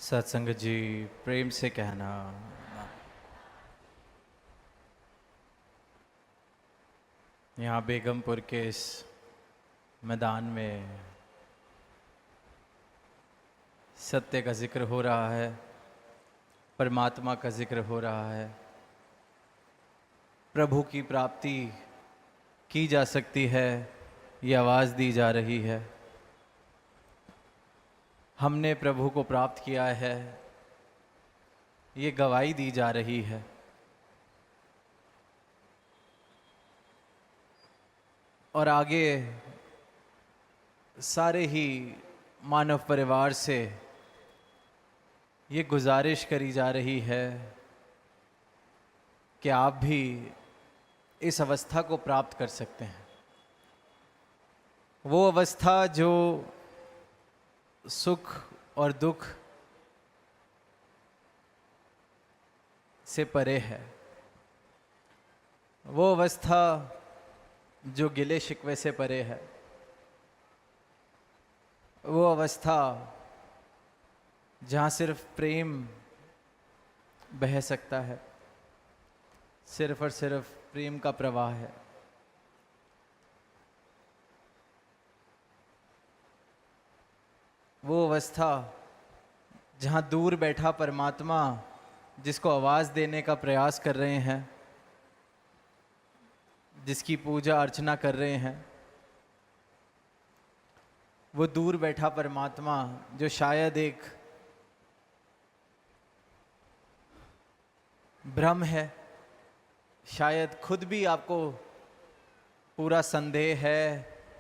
सत्संग जी प्रेम से कहना। यहाँ बेगमपुर के इस मैदान में सत्य का जिक्र हो रहा है, परमात्मा का जिक्र हो रहा है। प्रभु की प्राप्ति की जा सकती है, ये आवाज़ दी जा रही है। हमने प्रभु को प्राप्त किया है, ये गवाही दी जा रही है। और आगे सारे ही मानव परिवार से ये गुजारिश करी जा रही है कि आप भी इस अवस्था को प्राप्त कर सकते हैं। वो अवस्था जो सुख और दुख से परे है, वो अवस्था जो गिले शिकवे से परे है, वो अवस्था जहाँ सिर्फ प्रेम बह सकता है, सिर्फ और सिर्फ प्रेम का प्रवाह है। वो अवस्था जहाँ दूर बैठा परमात्मा जिसको आवाज़ देने का प्रयास कर रहे हैं, जिसकी पूजा अर्चना कर रहे हैं, वो दूर बैठा परमात्मा जो शायद एक भ्रम है, शायद खुद भी आपको पूरा संदेह है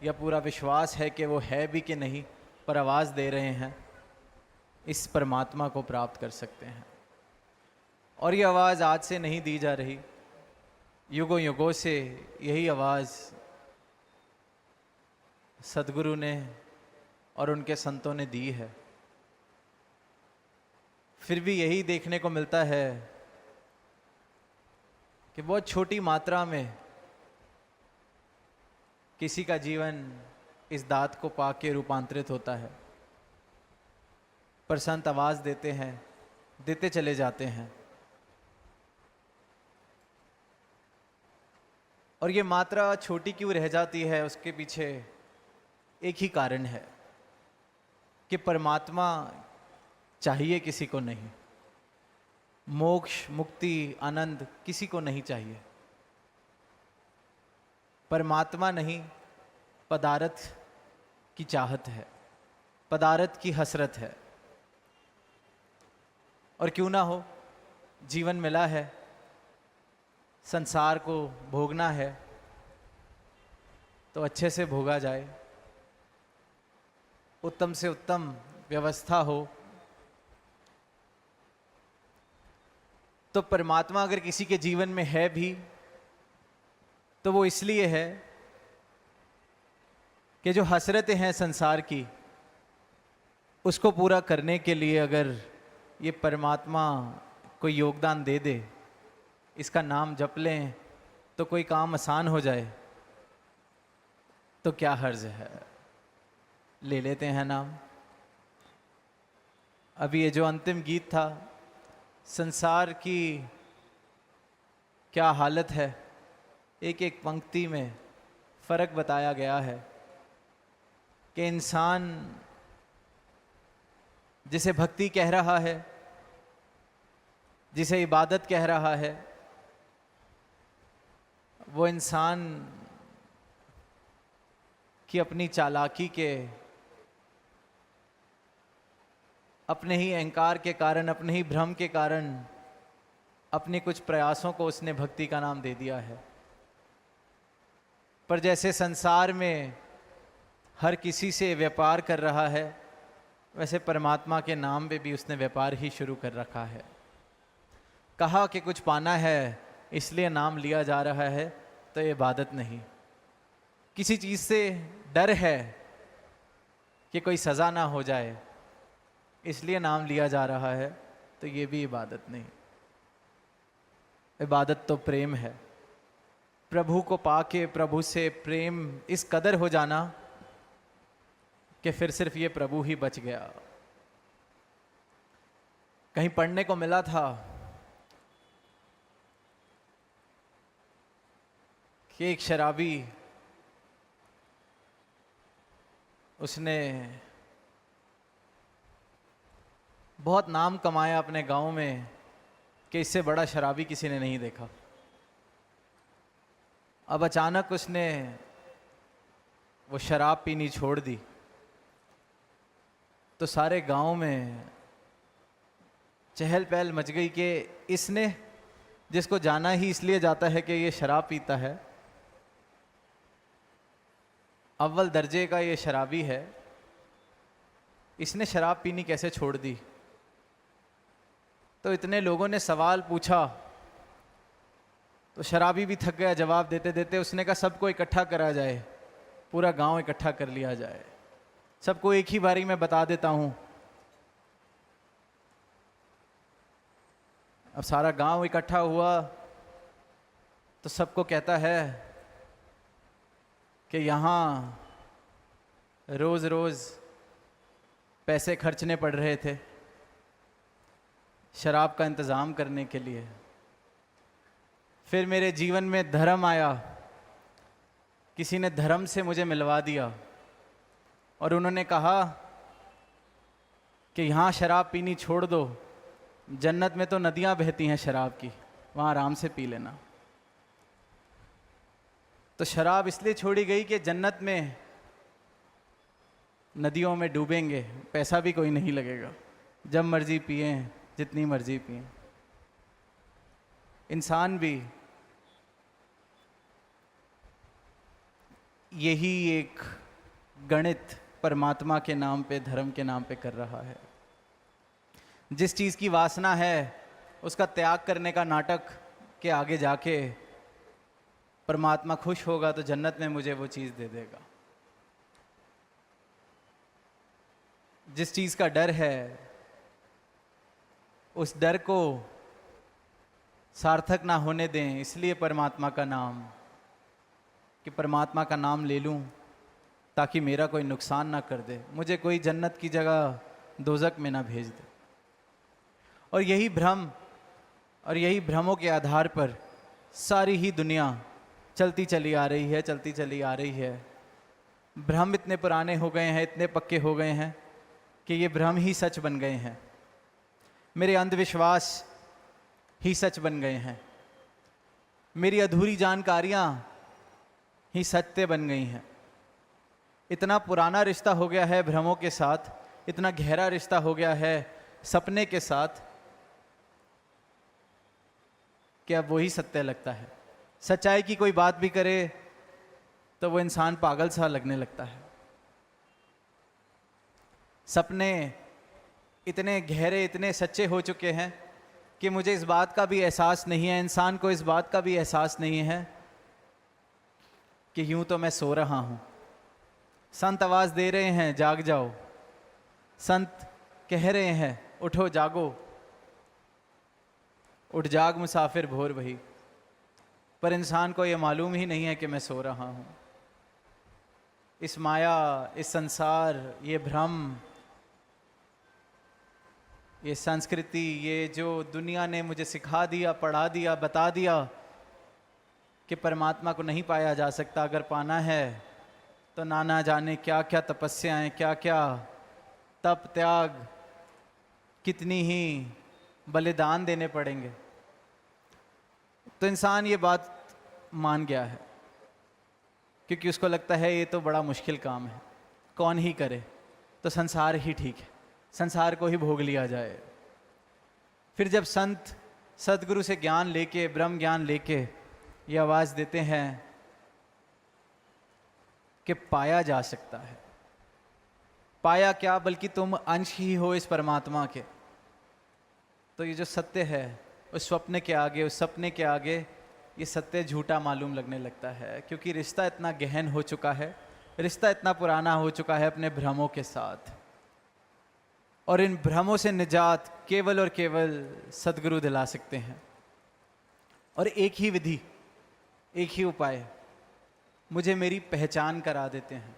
या पूरा विश्वास है कि वो है भी कि नहीं, पर आवाज़ दे रहे हैं, इस परमात्मा को प्राप्त कर सकते हैं। और ये आवाज़ आज से नहीं दी जा रही, युगों युगों से यही आवाज़ सद्गुरु ने और उनके संतों ने दी है। फिर भी यही देखने को मिलता है कि बहुत छोटी मात्रा में किसी का जीवन इस दात को पाके रूपांतरित होता है। पर संत आवाज़ देते हैं, देते चले जाते हैं। और ये मात्रा छोटी क्यों रह जाती है, उसके पीछे एक ही कारण है कि परमात्मा चाहिए किसी को नहीं। मोक्ष, मुक्ति, आनंद किसी को नहीं चाहिए। परमात्मा नहीं, पदार्थ की चाहत है, पदार्थ की हसरत है। और क्यों ना हो, जीवन मिला है, संसार को भोगना है, तो अच्छे से भोगा जाए, उत्तम से उत्तम व्यवस्था हो। तो परमात्मा अगर किसी के जीवन में है भी, तो वो इसलिए है कि जो हसरतें हैं संसार की, उसको पूरा करने के लिए अगर ये परमात्मा कोई योगदान दे दे, इसका नाम जप लें तो कोई काम आसान हो जाए, तो क्या हर्ज है, ले लेते हैं नाम। अभी ये जो अंतिम गीत था, संसार की क्या हालत है, एक एक पंक्ति में फर्क बताया गया है कि इंसान जिसे भक्ति कह रहा है, जिसे इबादत कह रहा है, वो इंसान की अपनी चालाकी के, अपने ही अहंकार के कारण, अपने ही भ्रम के कारण, अपने कुछ प्रयासों को उसने भक्ति का नाम दे दिया है। पर जैसे संसार में हर किसी से व्यापार कर रहा है, वैसे परमात्मा के नाम पे भी उसने व्यापार ही शुरू कर रखा है। कहा कि कुछ पाना है इसलिए नाम लिया जा रहा है, तो ये इबादत नहीं। किसी चीज़ से डर है कि कोई सज़ा ना हो जाए, इसलिए नाम लिया जा रहा है, तो ये भी इबादत नहीं। इबादत तो प्रेम है। प्रभु को पाके, प्रभु से प्रेम इस कदर हो जाना कि फिर सिर्फ ये प्रभु ही बच गया। कहीं पढ़ने को मिला था कि एक शराबी, उसने बहुत नाम कमाया अपने गांव में कि इससे बड़ा शराबी किसी ने नहीं देखा। अब अचानक उसने वो शराब पीनी छोड़ दी तो सारे गांव में चहल पहल मच गई कि इसने, जिसको जाना ही इसलिए जाता है कि ये शराब पीता है, अव्वल दर्जे का ये शराबी है, इसने शराब पीनी कैसे छोड़ दी। तो इतने लोगों ने सवाल पूछा तो शराबी भी थक गया जवाब देते देते। उसने कहा सबको इकट्ठा करा जाए, पूरा गांव इकट्ठा कर लिया जाए, सबको एक ही बारी में बता देता हूं। अब सारा गांव इकट्ठा हुआ तो सबको कहता है कि यहाँ रोज रोज पैसे खर्चने पड़ रहे थे शराब का इंतज़ाम करने के लिए। फिर मेरे जीवन में धर्म आया, किसी ने धर्म से मुझे मिलवा दिया और उन्होंने कहा कि यहाँ शराब पीनी छोड़ दो, जन्नत में तो नदियाँ बहती हैं शराब की, वहाँ आराम से पी लेना। तो शराब इसलिए छोड़ी गई कि जन्नत में नदियों में डूबेंगे, पैसा भी कोई नहीं लगेगा, जब मर्जी पिए, जितनी मर्जी पिए। इंसान भी यही एक गणित परमात्मा के नाम पे, धर्म के नाम पे कर रहा है। जिस चीज़ की वासना है उसका त्याग करने का नाटक के आगे जाके परमात्मा खुश होगा तो जन्नत में मुझे वो चीज़ दे देगा। जिस चीज़ का डर है उस डर को सार्थक ना होने दें, इसलिए परमात्मा का नाम, कि परमात्मा का नाम ले लूं ताकि मेरा कोई नुकसान ना कर दे, मुझे कोई जन्नत की जगह दोजक में ना भेज दे। और यही भ्रम और यही भ्रमों के आधार पर सारी ही दुनिया चलती चली आ रही है, चलती चली आ रही है। भ्रम इतने पुराने हो गए हैं, इतने पक्के हो गए हैं कि ये भ्रम ही सच बन गए हैं। मेरे अंधविश्वास ही सच बन गए हैं, मेरी अधूरी जानकारियाँ ही सत्य बन गई हैं। इतना पुराना रिश्ता हो गया है भ्रमों के साथ, इतना गहरा रिश्ता हो गया है सपने के साथ कि अब वही सत्य लगता है। सच्चाई की कोई बात भी करे तो वो इंसान पागल सा लगने लगता है। सपने इतने गहरे, इतने सच्चे हो चुके हैं कि मुझे इस बात का भी एहसास नहीं है, इंसान को इस बात का भी एहसास नहीं है कि यूं तो मैं सो रहा हूं। संत आवाज दे रहे हैं जाग जाओ, संत कह रहे हैं उठो जागो, उठ जाग मुसाफिर भोर भई, पर इंसान को यह मालूम ही नहीं है कि मैं सो रहा हूं। इस माया, इस संसार, ये भ्रम, ये संस्कृति, ये जो दुनिया ने मुझे सिखा दिया, पढ़ा दिया, बता दिया कि परमात्मा को नहीं पाया जा सकता, अगर पाना है तो ना जाने क्या क्या तपस्याएं, क्या क्या तप त्याग, कितनी ही बलिदान देने पड़ेंगे। तो इंसान ये बात मान गया है क्योंकि उसको लगता है ये तो बड़ा मुश्किल काम है, कौन ही करे, तो संसार ही ठीक है, संसार को ही भोग लिया जाए। फिर जब संत सदगुरु से ज्ञान लेके, ब्रह्म ज्ञान लेके ये आवाज़ देते हैं कि पाया जा सकता है, पाया क्या बल्कि तुम अंश ही हो इस परमात्मा के, तो ये जो सत्य है उस स्वप्न के आगे, उस सपने के आगे ये सत्य झूठा मालूम लगने लगता है। क्योंकि रिश्ता इतना गहन हो चुका है, रिश्ता इतना पुराना हो चुका है अपने भ्रमों के साथ। और इन भ्रमों से निजात केवल और केवल सदगुरु दिला सकते हैं। और एक ही विधि, एक ही उपाय मुझे मेरी पहचान करा देते हैं।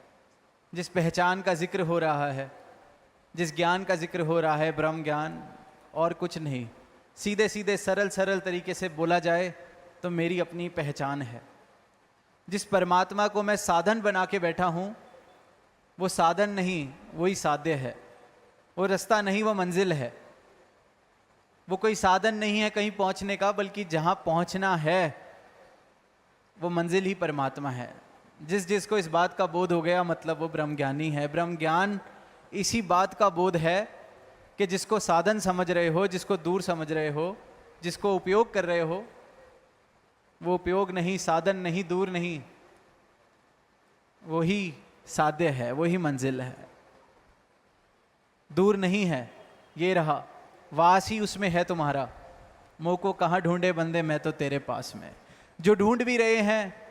जिस पहचान का जिक्र हो रहा है, जिस ज्ञान का जिक्र हो रहा है, ब्रह्म ज्ञान, और कुछ नहीं। सीधे सीधे सरल सरल तरीके से बोला जाए तो मेरी अपनी पहचान है। जिस परमात्मा को मैं साधन बना के बैठा हूँ, वो साधन नहीं, वही साध्य है। वो रास्ता नहीं, वो मंजिल है। वो कोई साधन नहीं है कहीं पहुँचने का, बल्कि जहाँ पहुँचना है वो मंजिल ही परमात्मा है। जिस जिसको इस बात का बोध हो गया, मतलब वो ब्रह्मज्ञानी है। ब्रह्म ज्ञान इसी बात का बोध है कि जिसको साधन समझ रहे हो, जिसको दूर समझ रहे हो, जिसको उपयोग कर रहे हो, वो उपयोग नहीं, साधन नहीं, दूर नहीं, वही साध्य है, वही मंजिल है। दूर नहीं है, ये रहा, वास ही उसमें है तुम्हारा। मोह को कहाँ ढूंढे बंदे, मैं तो तेरे पास में। जो ढूंढ भी रहे हैं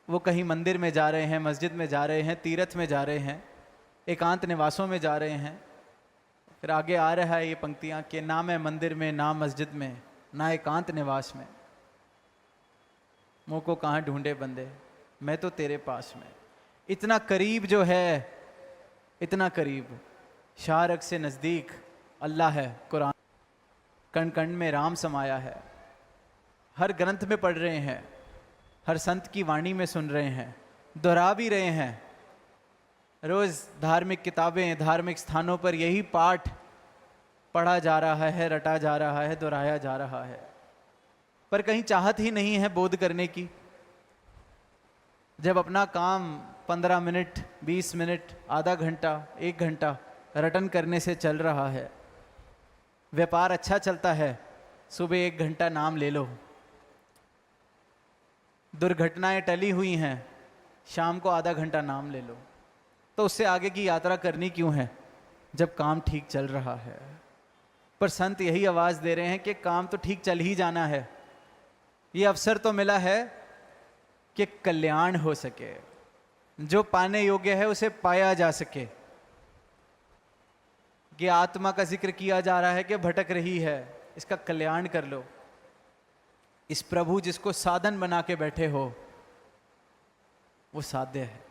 वो कहीं मंदिर में जा रहे हैं, मस्जिद में जा रहे हैं, तीर्थ में जा रहे हैं, एकांत निवासों में जा रहे हैं। फिर आगे आ रहा है ये पंक्तियाँ कि ना मैं मंदिर में, ना मस्जिद में, ना एकांत निवास में, मुँह को कहाँ ढूंढे बंदे, मैं तो तेरे पास में। इतना करीब जो है, इतना करीब, शारक से नज़दीक अल्लाह है। कुरान कण कण में राम समाया है। हर ग्रंथ में पढ़ रहे हैं, हर संत की वाणी में सुन रहे हैं, दोहरा भी रहे हैं। रोज़ धार्मिक किताबें, धार्मिक स्थानों पर यही पाठ पढ़ा जा रहा है, रटा जा रहा है, दोहराया जा रहा है, पर कहीं चाहत ही नहीं है बोध करने की। जब अपना काम 15 मिनट, 20 मिनट, आधा घंटा, 1 घंटा रटन करने से चल रहा है, व्यापार अच्छा चलता है, सुबह 1 घंटा नाम ले लो। दुर्घटनाएं टली हुई हैं, शाम को आधा घंटा नाम ले लो। तो उससे आगे की यात्रा करनी क्यों है जब काम ठीक चल रहा है। पर संत यही आवाज़ दे रहे हैं कि काम तो ठीक चल ही जाना है। ये अवसर तो मिला है कि कल्याण हो सके, जो पाने योग्य है उसे पाया जा सके। कि आत्मा का जिक्र किया जा रहा है कि भटक रही है, इसका कल्याण कर लो। इस प्रभु जिसको साधन बना के बैठे हो, वो साध्य है।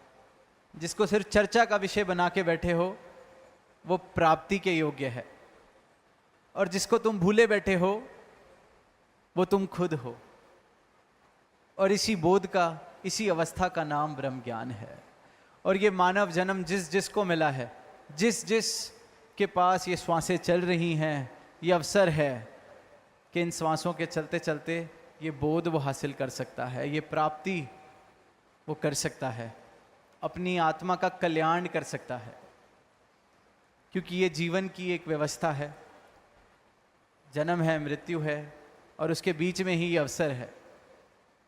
जिसको सिर्फ चर्चा का विषय बना के बैठे हो, वो प्राप्ति के योग्य है। और जिसको तुम भूले बैठे हो, वो तुम खुद हो। और इसी बोध का, इसी अवस्था का नाम ब्रह्म ज्ञान है। और ये मानव जन्म जिस जिसको मिला है, जिस जिस के पास ये श्वासें चल रही हैं, ये अवसर है कि इन श्वासों के चलते चलते ये बोध वो हासिल कर सकता है, ये प्राप्ति वो कर सकता है, अपनी आत्मा का कल्याण कर सकता है। क्योंकि ये जीवन की एक व्यवस्था है, जन्म है, मृत्यु है, और उसके बीच में ही ये अवसर है।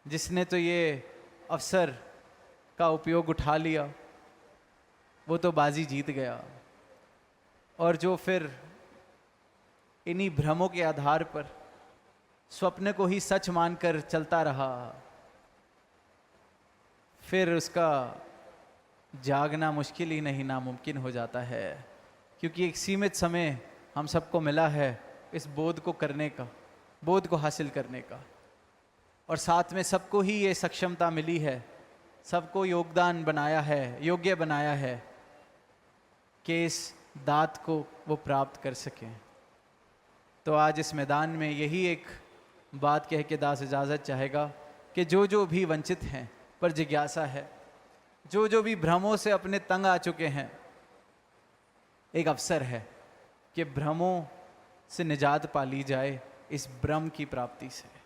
जिसने तो ये अवसर का उपयोग उठा लिया, वो तो बाजी जीत गया। और जो फिर इन्हीं भ्रमों के आधार पर स्वप्न को ही सच मानकर चलता रहा, फिर उसका जागना मुश्किल ही नहीं, नामुमकिन हो जाता है। क्योंकि एक सीमित समय हम सबको मिला है इस बोध को करने का, बोध को हासिल करने का। और साथ में सबको ही ये सक्षमता मिली है, सबको योगदान बनाया है, योग्य बनाया है कि इस दात को वो प्राप्त कर सकें। तो आज इस मैदान में यही एक बात कह के दास इजाज़त चाहेगा कि जो भी वंचित हैं, पर जिज्ञासा है, जो भी भ्रमों से अपने तंग आ चुके हैं, एक अवसर है कि भ्रमों से निजात पा ली जाए इस ब्रह्म की प्राप्ति से।